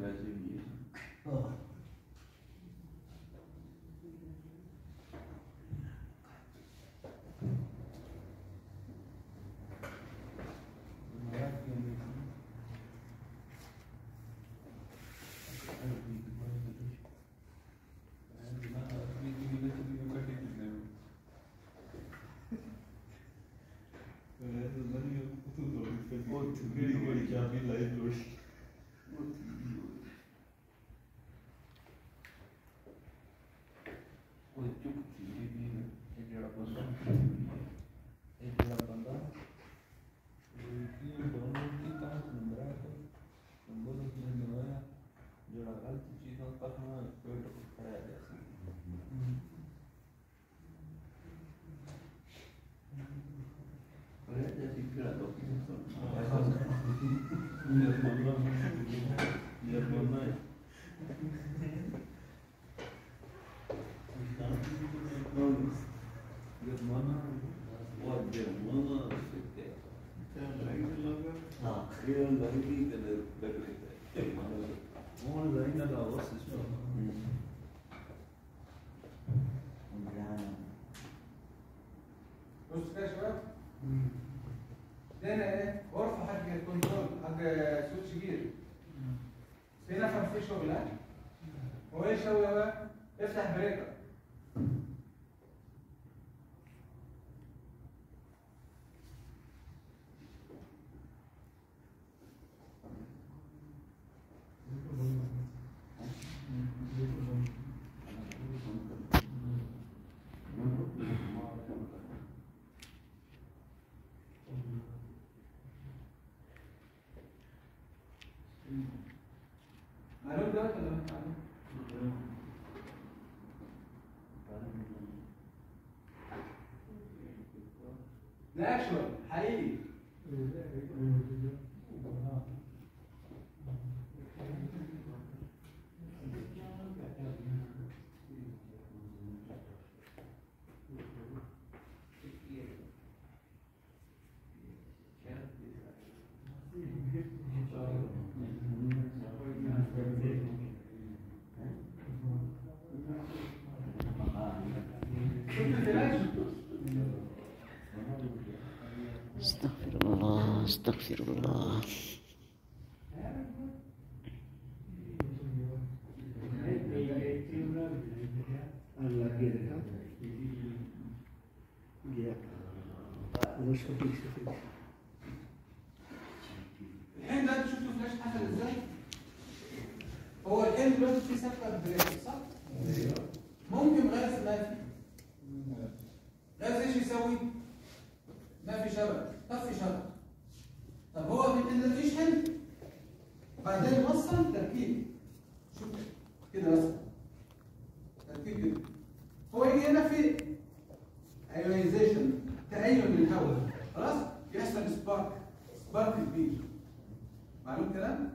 वैसे भी है। بص كده يا شباب، هنا ايه غرفه حق الكنترول حق سويتش جير. هنا كان في شغل ها، هو ايه يسوي بقى؟ يفتح بريكر. معلوم ده ولا مش معلوم؟ ده اكشوال حقيقي. استغفر الله استغفر الله. الحين ده شفتوا فلاش حصل ازاي؟ هو الحين دلوقتي في سكه بريك صح؟ ممكن غاز ما في. غاز ايش يسوي؟ ما في شبكه، طفي شبكه. طب هو من انه يشحن بعدين وصل تركيب. شوف كده بس تركيب كده. هو يجي هنا في ايونيزيشن، تأين للهواء، خلاص؟ يحصل سبارك كبير. معلوم كلام؟